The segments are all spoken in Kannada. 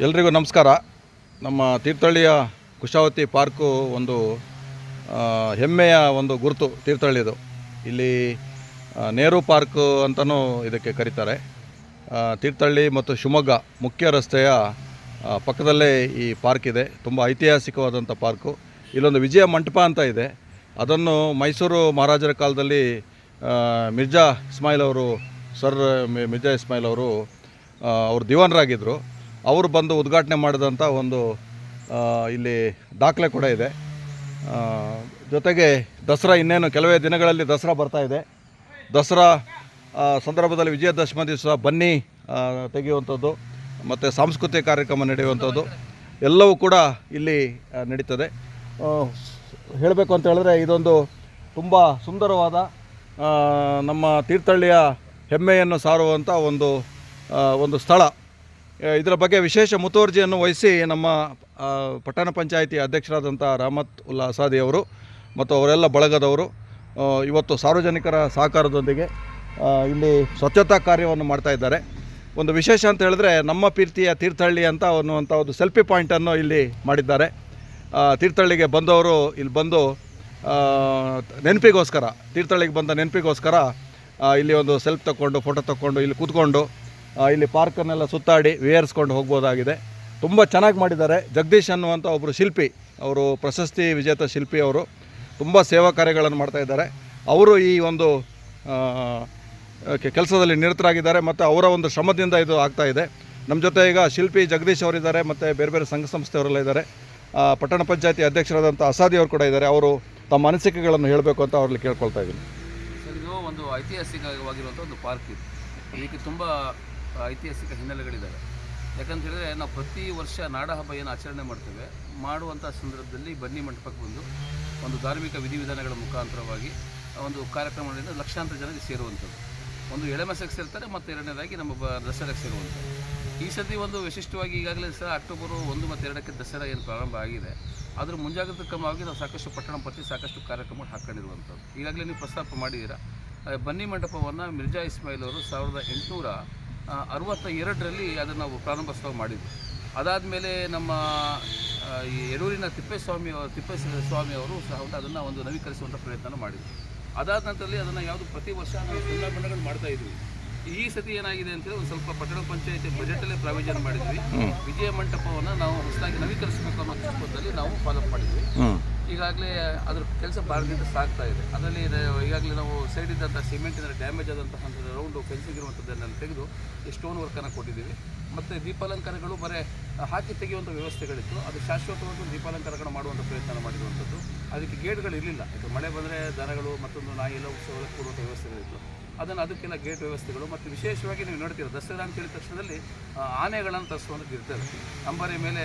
ಎಲ್ರಿಗೂ ನಮಸ್ಕಾರ. ನಮ್ಮ ತೀರ್ಥಹಳ್ಳಿಯ ಕುಶಾವತಿ ಪಾರ್ಕು ಒಂದು ಹೆಮ್ಮೆಯ ಒಂದು ಗುರುತು. ತೀರ್ಥಹಳ್ಳಿದು ಇಲ್ಲಿ ನೆಹರು ಪಾರ್ಕು ಅಂತಲೂ ಇದಕ್ಕೆ ಕರೀತಾರೆ. ತೀರ್ಥಹಳ್ಳಿ ಮತ್ತು ಶಿವಮೊಗ್ಗ ಮುಖ್ಯ ರಸ್ತೆಯ ಪಕ್ಕದಲ್ಲೇ ಈ ಪಾರ್ಕ್ ಇದೆ. ತುಂಬ ಐತಿಹಾಸಿಕವಾದಂಥ ಪಾರ್ಕು. ಇಲ್ಲೊಂದು ವಿಜಯ ಮಂಟಪ ಅಂತ ಇದೆ. ಅದನ್ನು ಮೈಸೂರು ಮಹಾರಾಜರ ಕಾಲದಲ್ಲಿ ಮಿರ್ಜಾ ಇಸ್ಮಾಯಿಲ್ ಅವರು ಮಿರ್ಜಾ ಇಸ್ಮಾಯಿಲ್ ಅವರು ಅವರು ದಿವಾನರಾಗಿದ್ದರು. ಅವರು ಬಂದು ಉದ್ಘಾಟನೆ ಮಾಡಿದಂಥ ಒಂದು ಇಲ್ಲಿ ದಾಖಲೆ ಕೂಡ ಇದೆ. ಜೊತೆಗೆ ದಸರಾ ಇನ್ನೇನು ಕೆಲವೇ ದಿನಗಳಲ್ಲಿ ದಸರಾ ಬರ್ತಾ ಇದೆ. ದಸರಾ ಸಂದರ್ಭದಲ್ಲಿ ವಿಜಯದಶಮಿ ದಿವಸ ಬನ್ನಿ ತೆಗೆಯುವಂಥದ್ದು ಮತ್ತು ಸಾಂಸ್ಕೃತಿಕ ಕಾರ್ಯಕ್ರಮ ನಡೆಯುವಂಥದ್ದು ಎಲ್ಲವೂ ಕೂಡ ಇಲ್ಲಿ ನಡೀತದೆ. ಹೇಳಬೇಕು ಅಂತ ಹೇಳಿದ್ರೆ ಇದೊಂದು ತುಂಬ ಸುಂದರವಾದ ನಮ್ಮ ತೀರ್ಥಹಳ್ಳಿಯ ಹೆಮ್ಮೆಯನ್ನು ಸಾರುವಂಥ ಒಂದು ಸ್ಥಳ. ಇದರ ಬಗ್ಗೆ ವಿಶೇಷ ಮುತುವರ್ಜಿಯನ್ನು ವಹಿಸಿ ನಮ್ಮ ಪಟ್ಟಣ ಪಂಚಾಯಿತಿ ಅಧ್ಯಕ್ಷರಾದಂಥ ರಹಮತ್ ಉಲ್ಲಾ ಅಸಾದಿ ಅವರು ಮತ್ತು ಅವರೆಲ್ಲ ಬಳಗದವರು ಇವತ್ತು ಸಾರ್ವಜನಿಕರ ಸಹಕಾರದೊಂದಿಗೆ ಇಲ್ಲಿ ಸ್ವಚ್ಛತಾ ಕಾರ್ಯವನ್ನು ಮಾಡ್ತಾಯಿದ್ದಾರೆ. ಒಂದು ವಿಶೇಷ ಅಂತ ಹೇಳಿದ್ರೆ ನಮ್ಮ ಪ್ರೀತಿಯ ತೀರ್ಥಹಳ್ಳಿ ಅಂತ ಅನ್ನುವಂಥ ಒಂದು ಸೆಲ್ಫಿ ಪಾಯಿಂಟನ್ನು ಇಲ್ಲಿ ಮಾಡಿದ್ದಾರೆ. ತೀರ್ಥಹಳ್ಳಿಗೆ ಬಂದವರು ಇಲ್ಲಿ ಬಂದು ನೆನಪಿಗೋಸ್ಕರ, ತೀರ್ಥಹಳ್ಳಿಗೆ ಬಂದ ನೆನಪಿಗೋಸ್ಕರ ಇಲ್ಲಿ ಒಂದು ಸೆಲ್ಫ್ ತಗೊಂಡು ಫೋಟೋ ತಗೊಂಡು ಇಲ್ಲಿ ಕೂತ್ಕೊಂಡು ಇಲ್ಲಿ ಪಾರ್ಕನ್ನೆಲ್ಲ ಸುತ್ತಾಡಿ ವಿಹರಿಸ್ಕೊಂಡು ಹೋಗ್ಬೋದಾಗಿದೆ. ತುಂಬ ಚೆನ್ನಾಗಿ ಮಾಡಿದ್ದಾರೆ. ಜಗದೀಶ್ ಅನ್ನುವಂಥ ಒಬ್ಬರು ಶಿಲ್ಪಿ, ಅವರು ಪ್ರಶಸ್ತಿ ವಿಜೇತ ಶಿಲ್ಪಿ, ಅವರು ತುಂಬ ಸೇವಾ ಕಾರ್ಯಗಳನ್ನು ಮಾಡ್ತಾಯಿದ್ದಾರೆ. ಅವರು ಈ ಒಂದು ಕೆಲಸದಲ್ಲಿ ನಿರತರಾಗಿದ್ದಾರೆ ಮತ್ತು ಅವರ ಒಂದು ಶ್ರಮದಿಂದ ಇದು ಆಗ್ತಾಯಿದೆ. ನಮ್ಮ ಜೊತೆ ಈಗ ಶಿಲ್ಪಿ ಜಗದೀಶ್ ಅವರಿದ್ದಾರೆ ಮತ್ತು ಬೇರೆ ಬೇರೆ ಸಂಘ ಸಂಸ್ಥೆಯವರೆಲ್ಲ ಇದ್ದಾರೆ. ಪಟ್ಟಣ ಪಂಚಾಯತಿ ಅಧ್ಯಕ್ಷರಾದಂಥ ಅಸಾದಿ ಅವರು ಕೂಡ ಇದ್ದಾರೆ. ಅವರು ತಮ್ಮ ಅನಿಸಿಕೆಗಳನ್ನು ಹೇಳಬೇಕು ಅಂತ ಅವ್ರಲ್ಲಿ ಕೇಳ್ಕೊಳ್ತಾ ಇದ್ದೀನಿ. ಸರ್, ಇದು ಒಂದು ಐತಿಹಾಸಿಕವಾಗಿರುವಂಥ ಒಂದು ಪಾರ್ಕ್ ಇದು. ಇದಕ್ಕೆ ತುಂಬ ಐತಿಹಾಸಿಕ ಹಿನ್ನೆಲೆಗಳಿದ್ದಾವೆ. ಯಾಕಂತ ಹೇಳಿದ್ರೆ ನಾವು ಪ್ರತಿ ವರ್ಷ ನಾಡ ಹಬ್ಬ ಏನು ಆಚರಣೆ ಮಾಡ್ತೇವೆ, ಮಾಡುವಂಥ ಸಂದರ್ಭದಲ್ಲಿ ಬನ್ನಿ ಮಂಟಪಕ್ಕೆ ಬಂದು ಒಂದು ಧಾರ್ಮಿಕ ವಿಧಿವಿಧಾನಗಳ ಮುಖಾಂತರವಾಗಿ ಒಂದು ಕಾರ್ಯಕ್ರಮಗಳಿಂದ ಲಕ್ಷಾಂತರ ಜನರಿಗೆ ಸೇರುವಂಥದ್ದು. ಒಂದು ಎಳೆಮಸಕ್ಕೆ ಸೇರ್ತಾರೆ ಮತ್ತು ಎರಡನೇದಾಗಿ ನಮ್ಮ ದಸರಾಕ್ಕೆ ಸೇರುವಂಥದ್ದು. ಈ ಸತಿ ಒಂದು ವಿಶಿಷ್ಟವಾಗಿ ಈಗಾಗಲೇ ಸಹ ಅಕ್ಟೋಬರ್ 1 ಮತ್ತು 2 ದಸರಾ ಏನು ಪ್ರಾರಂಭ ಆಗಿದೆ, ಅದರ ಮುಂಜಾಗ್ರತಾ ಕ್ರಮವಾಗಿ ನಾವು ಸಾಕಷ್ಟು ಪಟ್ಟಣ ಪಂಚಾಯತಿ ಸಾಕಷ್ಟು ಕಾರ್ಯಕ್ರಮ ಹಾಕ್ಕೊಂಡಿರುವಂಥದ್ದು. ಈಗಾಗಲೇ ನೀವು ಪ್ರಸ್ತಾಪ ಮಾಡಿದ್ದೀರಾ. ಬನ್ನಿ ಮಂಟಪವನ್ನು ಮಿರ್ಜಾ ಇಸ್ಮಾಯಿಲ್ ಅವರು 1862ರಲ್ಲಿ ಅದನ್ನು ನಾವು ಪ್ರಾರಂಭೋತ್ಸವ ಮಾಡಿದ್ವಿ. ಅದಾದಮೇಲೆ ನಮ್ಮ ಈ ಯಡೂರಿನ ತಿಪ್ಪೇಸ್ವಾಮಿ ಅವರು ಸಹ ಅದನ್ನು ಒಂದು ನವೀಕರಿಸುವಂಥ ಪ್ರಯತ್ನ ಮಾಡಿದ್ವಿ. ಅದಾದ ನಂತರದಲ್ಲಿ ಅದನ್ನು ಯಾವುದು ಪ್ರತಿ ವರ್ಷ ನಾವು ಬಣ್ಣಗಳು ಮಾಡ್ತಾ ಇದ್ವಿ. ಈ ಸತಿ ಏನಾಗಿದೆ ಅಂತೇಳಿ ಒಂದು ಸ್ವಲ್ಪ ಪಟ್ಟಣ ಪಂಚಾಯತಿ ಬಜೆಟಲ್ಲೇ ಪ್ರಾವಿಷನ್ ಮಾಡಿದ್ವಿ. ವಿಜಯ ಮಂಟಪವನ್ನು ನಾವು ಹೊಸದಾಗಿ ನವೀಕರಿಸಬೇಕು ಅನ್ನೋ ದೃಷ್ಟಿಕೋನದಲ್ಲಿ ನಾವು ಫಾಲೋ ಮಾಡಿದ್ವಿ. ಈಗಾಗಲೇ ಅದ್ರ ಕೆಲಸ ಭಾರತದಿಂದ ಸಾಗ್ತಾ ಇದೆ. ಅದರಲ್ಲಿ ಈಗಾಗಲೇ ನಾವು ಸೈಡ್ ಇದ್ದಂಥ ಸಿಮೆಂಟಿನ ಡ್ಯಾಮೇಜ್ ಆದಂತಹ ರೌಂಡು ಫೆನ್ಸಿಂಗ್ ಇರುವಂಥದ್ದನ್ನೆಲ್ಲ ತೆಗೆದು ಸ್ಟೋನ್ ವರ್ಕನ್ನು ಕೊಟ್ಟಿದ್ದೀವಿ. ಮತ್ತು ದೀಪಾಲಂಕಾರಗಳು ಬರೀ ಹಾಕಿ ತೆಗೆಯುವಂಥ ವ್ಯವಸ್ಥೆಗಳಿತ್ತು. ಅದು ಶಾಶ್ವತವಾಗಿ ದೀಪಾಲಂಕಾರಗಳು ಮಾಡುವಂಥ ಪ್ರಯತ್ನ ಮಾಡಿರುವಂಥದ್ದು. ಅದಕ್ಕೆ ಗೇಟ್ಗಳು ಇರಲಿಲ್ಲ. ಇದು ಮಳೆ ಬಂದರೆ ದನಗಳು ಮತ್ತೊಂದು ನಾಯಿ ಎಲ್ಲ ಸವಲತ್ತು ಕೊಡುವಂಥ ವ್ಯವಸ್ಥೆಗಳಿತ್ತು. ಅದಕ್ಕೆಲ್ಲ ಗೇಟ್ ವ್ಯವಸ್ಥೆಗಳು ಮತ್ತು ವಿಶೇಷವಾಗಿ ನೀವು ನೋಡ್ತೀರ ದಸರಾ ಅಂತ ಹೇಳಿದ ತಕ್ಷಣದಲ್ಲಿ ಆನೆಗಳನ್ನು ತರಿಸುವಂಥದ್ದು ಇರ್ತದೆ. ಅಂಬಾರಿ ಮೇಲೆ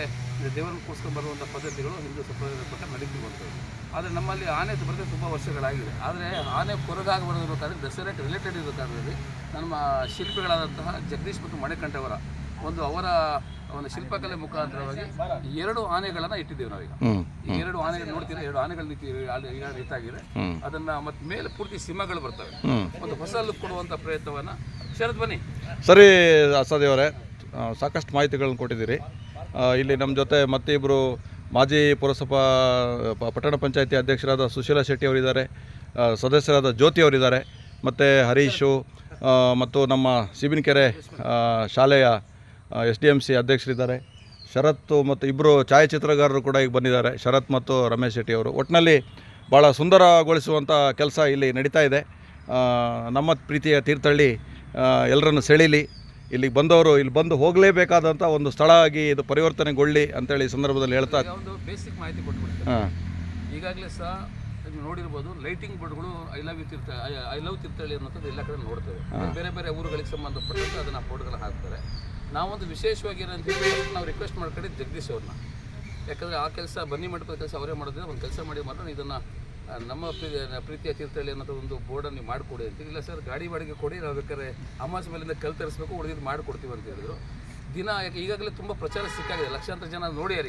ದೇವರನ್ನು ಕೂರಿಸ್ಕೊಂಡು ಬರುವಂಥ ಪದ್ಧತಿಗಳು ಹಿಂದೂ ಸಂಪ್ರದಾಯದ ಪ್ರಕಾರ ನಡೀತಿರುವಂಥದ್ದು. ಆದರೆ ನಮ್ಮಲ್ಲಿ ಆನೆ ಬರೆದೇ ತುಂಬ ವರ್ಷಗಳಾಗಿದೆ. ಆದರೆ ಆನೆ ಕೊರಗಾಗಿ ಬರೋದಬೇಕಾದ್ರೆ ದಸರಾಕ್ಕೆ ರಿಲೇಟೆಡ್ ಇರೋ ಕಾರಣದಲ್ಲಿ ನಮ್ಮ ಶಿಲ್ಪಿಗಳಾದಂತಹ ಜಗದೀಶ್ ಮತ್ತು ಮಣಿಕಂಠವರ ಅವರ ಒಂದು ಶಿಲ್ಪಕಲೆ ಮುಖಾಂತರವಾಗಿ 2 ಆನೆಗಳನ್ನು ಇಟ್ಟಿದ್ದೇವೆ ನಾವೀಗ. ಈ 2 ಆನೆಗಳು ನೋಡ್ತೀರಾ, 2 ಆನೆಗಳು ಈಗ ನಿಂತಾಗಿದೆ. ಅದನ್ನ ಮತ್ತೆ ಮೇಲೆ ಪೂರ್ತಿ ಸಿಂಹಗಳು ಬರ್ತವೆ. ಒಂದು ಹೊಸ ಲುಕ್ ಕೊಡುವಂಥ ಪ್ರಯತ್ನವನ್ನು ಶರತ್ ಬನ್ನಿ. ಸರಿ ಅಸಾದಿ ಅವರೇ, ಸಾಕಷ್ಟು ಮಾಹಿತಿಗಳನ್ನು ಕೊಟ್ಟಿದ್ದೀರಿ. ಇಲ್ಲಿ ನಮ್ಮ ಜೊತೆ ಮತ್ತಿಬ್ಬರು ಮಾಜಿ ಪುರಸಭಾ ಪಟ್ಟಣ ಪಂಚಾಯತಿ ಅಧ್ಯಕ್ಷರಾದ ಸುಶೀಲಾ ಶೆಟ್ಟಿ ಅವರಿದ್ದಾರೆ, ಸದಸ್ಯರಾದ ಜ್ಯೋತಿ ಅವರಿದ್ದಾರೆ, ಮತ್ತು ಹರೀಶು ಮತ್ತು ನಮ್ಮ ಸಿಬಿನಕೆರೆ ಶಾಲೆಯ SDMC ಅಧ್ಯಕ್ಷರಿದ್ದಾರೆ, ಶರತ್ ಮತ್ತು ಇಬ್ಬರು ಛಾಯಾಚಿತ್ರಗಾರರು ಕೂಡ ಈಗ ಬಂದಿದ್ದಾರೆ, ಶರತ್ ಮತ್ತು ರಮೇಶ್ ಶೆಟ್ಟಿ ಅವರು. ಒಟ್ಟಿನಲ್ಲಿ ಭಾಳ ಸುಂದರಗೊಳಿಸುವಂಥ ಕೆಲಸ ಇಲ್ಲಿ ನಡೀತಾ ಇದೆ. ನಮ್ಮ ಪ್ರೀತಿಯ ತೀರ್ಥಹಳ್ಳಿ ಎಲ್ಲರನ್ನು ಸೆಳೀಲಿ, ಇಲ್ಲಿಗೆ ಬಂದವರು ಇಲ್ಲಿ ಬಂದು ಹೋಗಲೇಬೇಕಾದಂಥ ಒಂದು ಸ್ಥಳ ಆಗಿ ಇದು ಪರಿವರ್ತನೆಗೊಳ್ಳಿ ಅಂತೇಳಿ ಈ ಸಂದರ್ಭದಲ್ಲಿ ಹೇಳ್ತಾ ಒಂದು ಬೇಸಿಕ್ ಮಾಹಿತಿ ಕೊಟ್ಬಿಡ್ತಾರೆ. ಈಗಾಗಲೇ ಸಹ ನೀವು ನೋಡಿರ್ಬೋದು, ಲೈಟಿಂಗ್ ಬೋರ್ಡ್ಗಳು ಐ ಲವ್ ತೀರ್ಥಹಳ್ಳಿ ಅನ್ನೋಂಥದ್ದು ಎಲ್ಲ ಕಡೆ ನೋಡ್ತೇವೆ. ಬೇರೆ ಬೇರೆ ಊರುಗಳಿಗೆ ಸಂಬಂಧಪಟ್ಟಂತೆ ಅದನ್ನು ಬೋರ್ಡ್ಗಳು ಹಾಕ್ತಾರೆ. ನಾವೊಂದು ವಿಶೇಷವಾಗಿ ಏನಂತ ಹೇಳಿ ನಾವು ರಿಕ್ವೆಸ್ಟ್ ಮಾಡ್ಕೊಂಡಿದ್ದು ಜಗದೀಶ್ ಅವ್ರನ್ನ. ಯಾಕಂದರೆ ಆ ಕೆಲಸ ಬನ್ನಿ ಮಂಟಪದ ಕೆಲಸ ಅವರೇ ಮಾಡೋದ್ರೆ ಒಂದು ಕೆಲಸ ಮಾಡಿ ಮಾತ್ರ ಇದನ್ನು ನಮ್ಮ ಪ್ರೀತಿಯ ತೀರ್ಥಹಳ್ಳಿ ಅನ್ನೋದು ಒಂದು ಬೋರ್ಡನ್ನು ನೀವು ಮಾಡಿಕೊಡಿ ಅಂತ. ಇಲ್ಲ ಸರ್, ಗಾಡಿ ಬಾಡಿಗೆ ಕೊಡಿ, ನಾವು ಬೇಕಾದ್ರೆ ಅಮಾವಾಸ್ಯೆ ಮೇಲಿಂದ ಕಲ್ ತರಿಸ್ಬೇಕು, ಉಳಿದಿದ್ದು ಮಾಡಿಕೊಡ್ತೀವಿ ಅಂತ ಹೇಳಿದ್ರು. ದಿನ ಈಗಾಗಲೇ ತುಂಬ ಪ್ರಚಾರ ಸಿಕ್ಕಾಗಿದೆ, ಲಕ್ಷಾಂತರ ಜನ ನೋಡ್ಯಾರ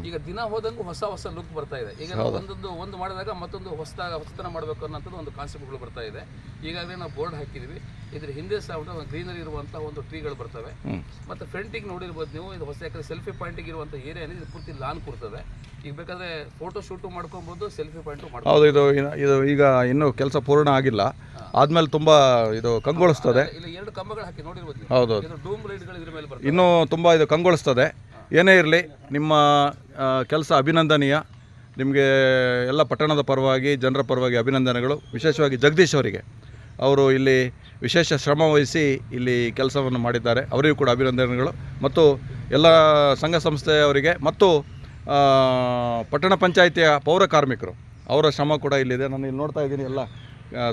ಈಗ ದಿನ ಹೋದಂಗೂ ಹೊಸ ಲುಕ್ ಬರ್ತಾ ಇದೆ. ಈಗ ನಾವು ಒಂದು ಮಾಡಿದಾಗ ಮತ್ತೊಂದು ಹೊಸತನ ಮಾಡಬೇಕು ಅನ್ನೋಂಥದ್ದು ಒಂದು ಕಾನ್ಸೆಪ್ಟ್ಗಳು ಬರ್ತಾ ಇದೆ. ಈಗಾಗಲೇ ನಾವು ಬೋರ್ಡ್ ಹಾಕಿದ್ವಿ. ಇದ್ರ ಹಿಂದೆ ಸಹ ಒಂದು ಗ್ರೀನರಿ ಇರುವಂಥ ಒಂದು ಟ್ರೀಗಳು ಬರ್ತವೆ. ಮತ್ತು ಫ್ರಂಟಿಗೆ ನೋಡಿರ್ಬೋದು ನೀವು, ಇದು ಹೊಸ ಯಾಕಂದರೆ ಸೆಲ್ಫಿ ಪಾಯಿಂಟಿಗೆ ಇರುವಂಥ ಏರಿಯಾ ಇದು ಪೂರ್ತಿ ಲಾನ್ ಕೊಡ್ತದೆ. ಈಗ ಬೇಕಾದ್ರೆ ಫೋಟೋ ಶೂಟು ಮಾಡ್ಕೊಬೋದು, ಸೆಲ್ಫಿ ಪಾಯಿಂಟು ಮಾಡ್ಬೋದು. ಹೌದು, ಇದು ಈಗ ಇನ್ನೂ ಕೆಲಸ ಪೂರ್ಣ ಆಗಿಲ್ಲ, ಆದ್ಮೇಲೆ ತುಂಬ ಇದು ಕಂಗೊಳಿಸ್ತದೆ. ಇಲ್ಲಿ 2 ಕಂಬಗಳು ಹಾಕಿ ನೋಡಿರ್ಬೋದು. ಹೌದು, ಇದು ಡೂಮ್ ಲೈಟ್ಗಳು ಇದ್ರ ಮೇಲೆ ಬರ್ತದೆ. ಇನ್ನೂ ತುಂಬ ಇದು ಕಂಗೊಳಿಸ್ತದೆ. ಏನೇ ಇರಲಿ, ನಿಮ್ಮ ಕೆಲಸ ಅಭಿನಂದನೀಯ. ನಿಮಗೆ ಎಲ್ಲ ಪಟ್ಟಣದ ಪರವಾಗಿ, ಜನರ ಪರವಾಗಿ ಅಭಿನಂದನೆಗಳು. ವಿಶೇಷವಾಗಿ ಜಗದೀಶ್ ಅವರಿಗೆ, ಅವರು ಇಲ್ಲಿ ವಿಶೇಷ ಶ್ರಮ ವಹಿಸಿ ಇಲ್ಲಿ ಕೆಲಸವನ್ನು ಮಾಡಿದ್ದಾರೆ, ಅವರಿಗೂ ಕೂಡ ಅಭಿನಂದನೆಗಳು. ಮತ್ತು ಎಲ್ಲ ಸಂಘ ಸಂಸ್ಥೆಯವರಿಗೆ ಮತ್ತು ಪಟ್ಟಣ ಪಂಚಾಯಿತಿಯ ಪೌರ ಕಾರ್ಮಿಕರು, ಅವರ ಶ್ರಮ ಕೂಡ ಇಲ್ಲಿದೆ. ನಾನು ಇಲ್ಲಿ ನೋಡ್ತಾ ಇದ್ದೀನಿ, ಎಲ್ಲ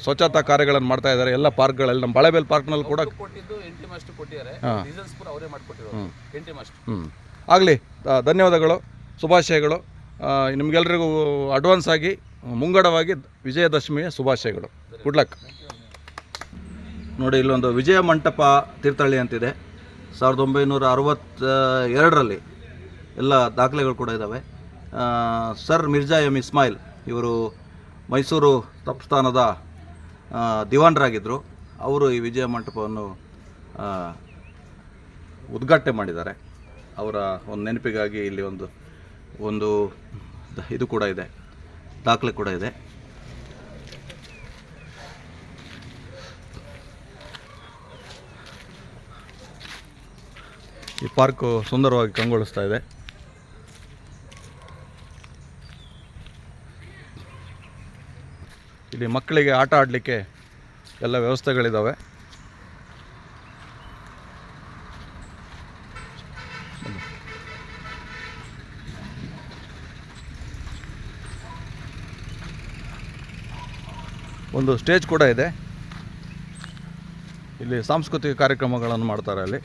ಸ್ವಚ್ಛತಾ ಕಾರ್ಯಗಳನ್ನು ಮಾಡ್ತಾ ಇದ್ದಾರೆ. ಎಲ್ಲ ಪಾರ್ಕ್ಗಳಲ್ಲಿ, ನಮ್ಮ ಬಾಳೆಬೇಲ್ ಪಾರ್ಕ್ನಲ್ಲಿ ಕೂಡ ಕೊಟ್ಟಿದ್ದು ಎಂಟಿ ಮಾಸ್ಟರ್ ಕೊಟ್ಟಿದ್ದಾರೆ, ಡೀಸೆಲ್ಸ್ ಪೂರ ಅವರೇ ಮಾಡಿಕೊಟ್ಟಿರೋದು ಎಂಟಿ ಮಾಸ್ಟರ್. ಆಗಲಿ, ಧನ್ಯವಾದಗಳು, ಶುಭಾಶಯಗಳು. ನಿಮಗೆಲ್ಲರಿಗೂ ಅಡ್ವಾನ್ಸ್ ಆಗಿ ಮುಂಗಡವಾಗಿ ವಿಜಯದಶಮಿಯ ಶುಭಾಶಯಗಳು. Good luck. ನೋಡಿ, ಇಲ್ಲೊಂದು ವಿಜಯ ಮಂಟಪ ತೀರ್ಥಹಳ್ಳಿ ಅಂತಿದೆ. 1962ರಲ್ಲಿ ಎಲ್ಲ ದಾಖಲೆಗಳು ಕೂಡ ಇದ್ದಾವೆ. ಸರ್ ಮಿರ್ಜಾ ಎಮ್ ಇಸ್ಮಾಯಿಲ್ ಇವರು ಮೈಸೂರು ಸಂಸ್ಥಾನದ ದಿವಾನರಾಗಿದ್ದರು. ಅವರು ಈ ವಿಜಯ ಮಂಟಪವನ್ನು ಉದ್ಘಾಟನೆ ಮಾಡಿದ್ದಾರೆ. ಅವರ ಒಂದು ನೆನಪಿಗಾಗಿ ಇಲ್ಲಿ ಒಂದು ಇದು ಕೂಡ ಇದೆ, ದಾಖಲೆ ಕೂಡ ಇದೆ. ಈ ಪಾರ್ಕು ಸುಂದರವಾಗಿ ಕಂಗೊಳಿಸ್ತಾ ಇದೆ. ಇಲ್ಲಿ ಮಕ್ಕಳಿಗೆ ಆಟ ಆಡಲಿಕ್ಕೆ ಎಲ್ಲ ವ್ಯವಸ್ಥೆಗಳಿದ್ದಾವೆ. ಒಂದು ಸ್ಟೇಜ್ ಕೂಡ ಇದೆ. ಇಲ್ಲಿ ಸಾಂಸ್ಕೃತಿಕ ಕಾರ್ಯಕ್ರಮಗಳನ್ನು ಮಾಡ್ತಾರೆ. ಅಲ್ಲಿ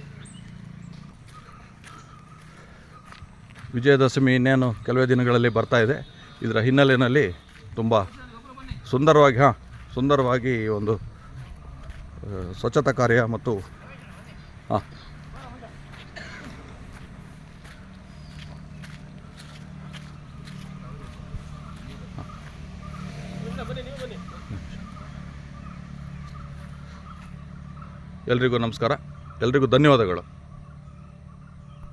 ವಿಜಯದಶಮಿ ಇನ್ನೇನು ಕೆಲವೇ ದಿನಗಳಲ್ಲಿ ಬರ್ತಾ ಇದೆ. ಇದರ ಹಿನ್ನೆಲೆಯಲ್ಲಿ ತುಂಬ ಸುಂದರವಾಗಿ ಒಂದು ಸ್ವಚ್ಛತಾ ಕಾರ್ಯ ಮತ್ತು ಎಲ್ರಿಗೂ ನಮಸ್ಕಾರ, ಎಲ್ರಿಗೂ ಧನ್ಯವಾದಗಳು.